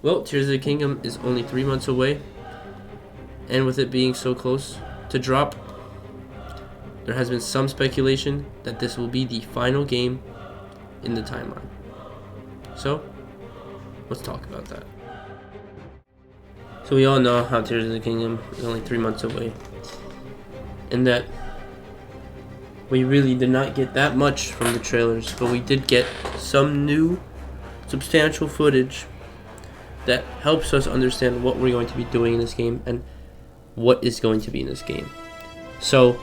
Well, Tears of the Kingdom is only 3 months away, and with it being so close to drop, there has been some speculation that this will be the final game in the timeline. So, let's talk about that. So we all know how Tears of the Kingdom is only 3 months away, and that we really did not get that much from the trailers, but we did get some new substantial footage that helps us understand what we're going to be doing in this game and what is going to be in this game. So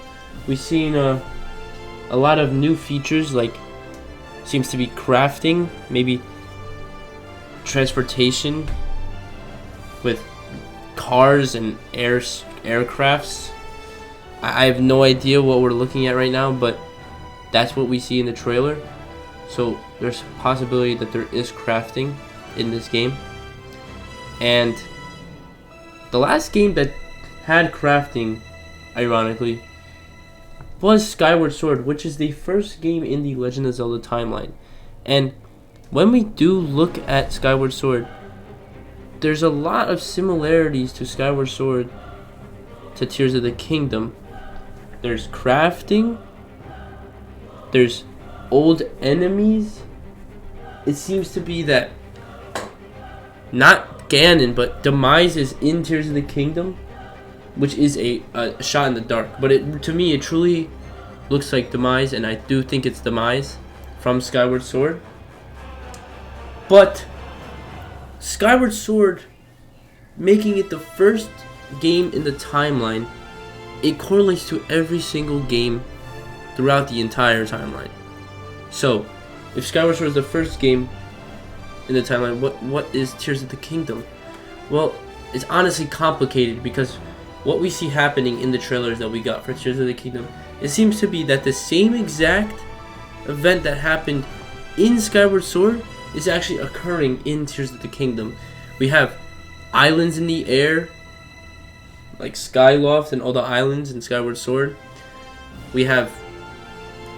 we've seen a lot of new features, like seems to be crafting, maybe transportation with cars and aircrafts. I have no idea what we're looking at right now, but that's what we see in the trailer. So there's a possibility that there is crafting in this game. And the last game that had crafting, ironically, was Skyward Sword, which is the first game in the Legend of Zelda timeline. And when we do look at Skyward Sword, there's a lot of similarities to Skyward Sword to Tears of the Kingdom. There's crafting, there's old enemies. It seems to be that not Ganon, but Demise is in Tears of the Kingdom, which is a shot in the dark. But to me, it truly looks like Demise, and I do think it's Demise from Skyward Sword. But Skyward Sword, making it the first game in the timeline, it correlates to every single game throughout the entire timeline. So, if Skyward Sword is the first game in the timeline, what is Tears of the Kingdom? Well, it's honestly complicated, because what we see happening in the trailers that we got for Tears of the Kingdom, it seems to be that the same exact event that happened in Skyward Sword is actually occurring in Tears of the Kingdom. We have islands in the air, like Skyloft and all the islands in Skyward Sword. We have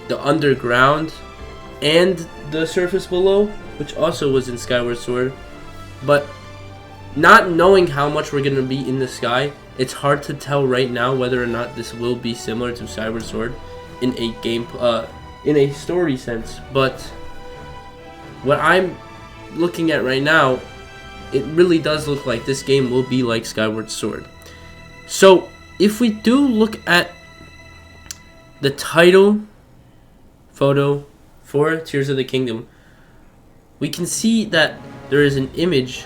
the underground and the surface below, which also was in Skyward Sword. But not knowing how much we're going to be in the sky, it's hard to tell right now whether or not this will be similar to Skyward Sword in a in a story sense. But what I'm looking at right now, it really does look like this game will be like Skyward Sword. So if we do look at the title photo for Tears of the Kingdom, we can see that there is an image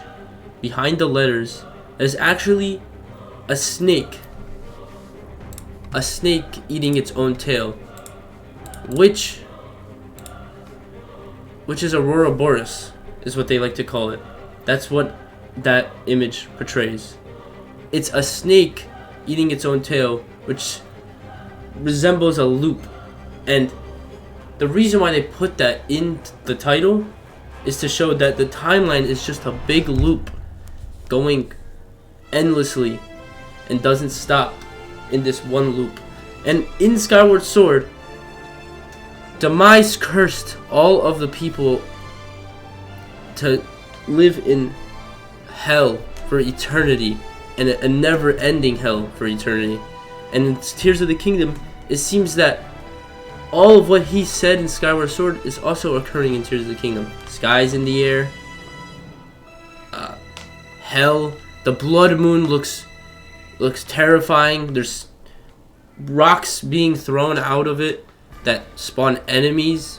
behind the letters that is actually a snake eating its own tail, which is Aurora Boreas, is what they like to call it. That's what that image portrays. It's a snake eating its own tail, which resembles a loop. And the reason why they put that in the title is to show that the timeline is just a big loop going endlessly and doesn't stop in this one loop. And in Skyward Sword, Demise cursed all of the people to live in hell for eternity, and a never-ending hell for eternity. And in Tears of the Kingdom, it seems that all of what he said in Skyward Sword is also occurring in Tears of the Kingdom. Skies in the air, hell, the blood moon looks terrifying. There's rocks being thrown out of it that spawn enemies,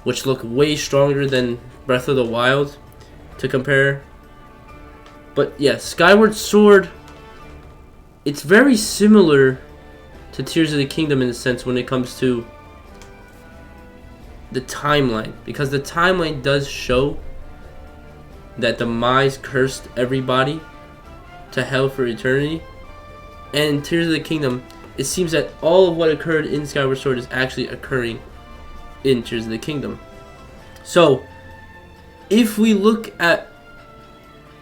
which look way stronger than Breath of the Wild to compare. But yeah, Skyward Sword, it's very similar to Tears of the Kingdom in a sense when it comes to the timeline, because the timeline does show that Demise cursed everybody to hell for eternity. And in Tears of the Kingdom, it seems that all of what occurred in Skyward Sword is actually occurring in Tears of the Kingdom. So, if we look at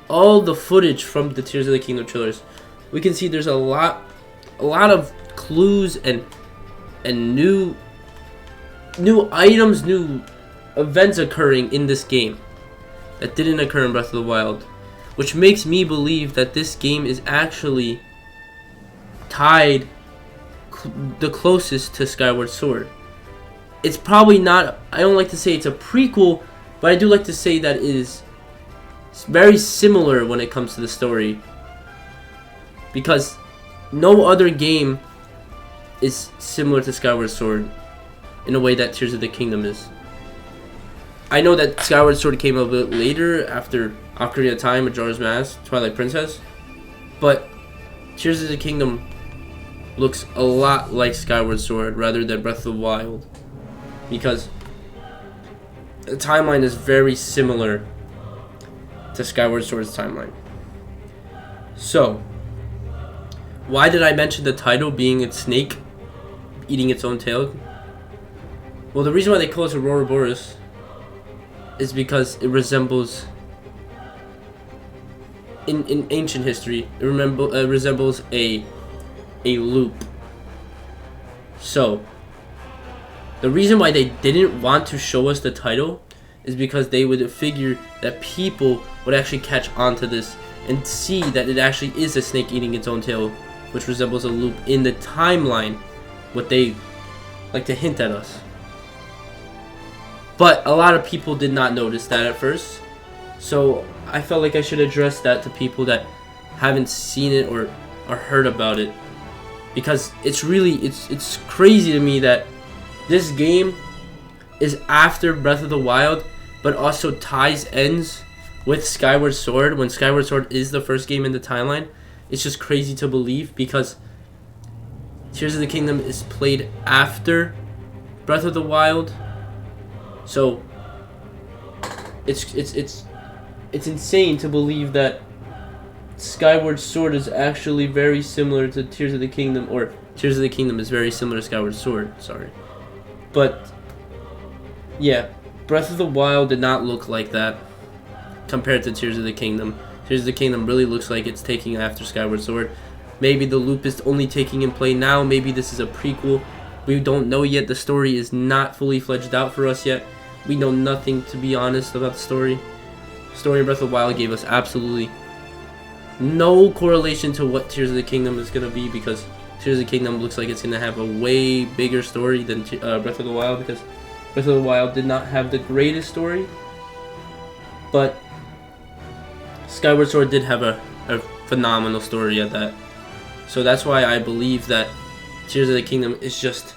all the footage from the Tears of the Kingdom trailers, we can see there's a lot of clues and new items, new events occurring in this game that didn't occur in Breath of the Wild. which makes me believe that this game is actually tied the closest to Skyward Sword. It's probably not, I don't like to say it's a prequel, but I do like to say that it is very similar when it comes to the story, because no other game is similar to Skyward Sword in a way that Tears of the Kingdom is. I know that Skyward Sword came a bit later after Ocarina of Time, Majora's Mask, Twilight Princess, but Tears of the Kingdom looks a lot like Skyward Sword rather than Breath of the Wild, because the timeline is very similar to Skyward Sword's timeline. So, why did I mention the title being a snake eating its own tail? Well, the reason why they call it Ouroboros is because it resembles, in ancient history, it resembles a loop. So, the reason why they didn't want to show us the title is because they would figure that people would actually catch on to this and see that it actually is a snake eating its own tail, which resembles a loop in the timeline, what they like to hint at us. But a lot of people did not notice that at first, so I felt like I should address that to people that haven't seen it or heard about it, because it's crazy to me that this game is after Breath of the Wild, but also ties ends with Skyward Sword when Skyward Sword is the first game in the timeline. It's just crazy to believe, because Tears of the Kingdom is played after Breath of the Wild. So it's insane to believe that Skyward Sword is actually very similar to Tears of the Kingdom, or Tears of the Kingdom is very similar to Skyward Sword, sorry. But yeah, Breath of the Wild did not look like that compared to Tears of the Kingdom. Tears of the Kingdom really looks like it's taking after Skyward Sword. Maybe the loop is only taking in play now, maybe this is a prequel. We don't know yet. The story is not fully fledged out for us yet. We know nothing, to be honest, about the story. The story in Breath of the Wild gave us absolutely no correlation to what Tears of the Kingdom is going to be, because Tears of the Kingdom looks like it's going to have a way bigger story than Breath of the Wild, because Breath of the Wild did not have the greatest story, but Skyward Sword did have a phenomenal story at that. So that's why I believe that Tears of the Kingdom is just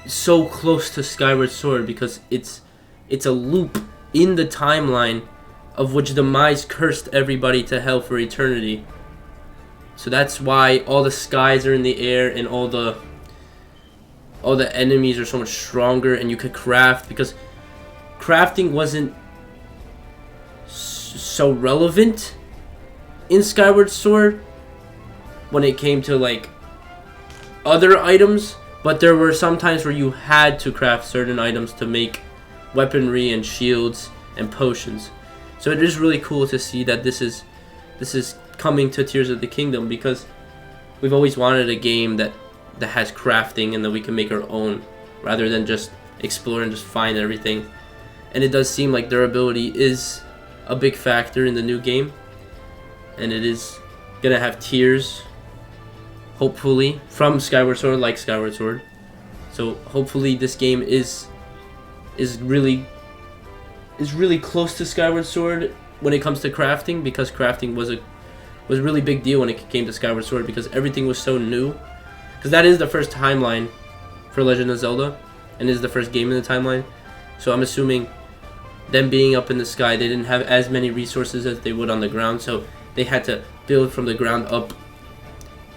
so close to Skyward Sword, because it's a loop in the timeline of which Demise cursed everybody to hell for eternity. So that's why all the skies are in the air and all the enemies are so much stronger, and you could craft, because crafting wasn't so relevant in Skyward Sword when it came to like other items, but there were some times where you had to craft certain items to make weaponry and shields and potions. So it is really cool to see that this is coming to Tears of the Kingdom, because we've always wanted a game that has crafting and that we can make our own, rather than just explore and just find everything. And it does seem like durability is a big factor in the new game, and it is gonna have tears, hopefully, from Skyward Sword, like Skyward Sword. So hopefully this game is really close to Skyward Sword when it comes to crafting, because crafting was a really big deal when it came to Skyward Sword, because everything was so new. Because that is the first timeline for Legend of Zelda, and is the first game in the timeline. So I'm assuming them being up in the sky, they didn't have as many resources as they would on the ground, so they had to build from the ground up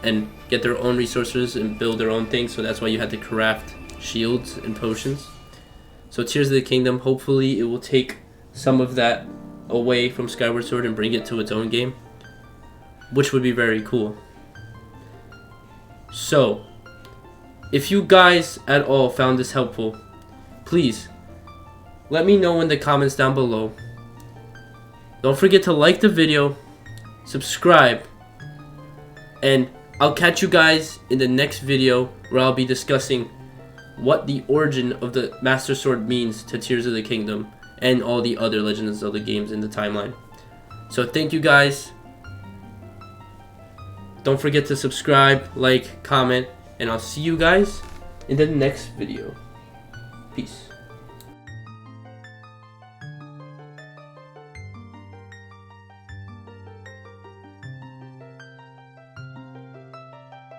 and get their own resources and build their own things. So that's why you had to craft shields and potions. So Tears of the Kingdom, hopefully it will take some of that away from Skyward Sword and bring it to its own game, which would be very cool. So, if you guys at all found this helpful, please let me know in the comments down below. Don't forget to like the video, subscribe, and I'll catch you guys in the next video, where I'll be discussing what the origin of the Master Sword means to Tears of the Kingdom and all the other Legend of Zelda games in the timeline. So thank you guys. Don't forget to subscribe, like, comment, and I'll see you guys in the next video. Peace.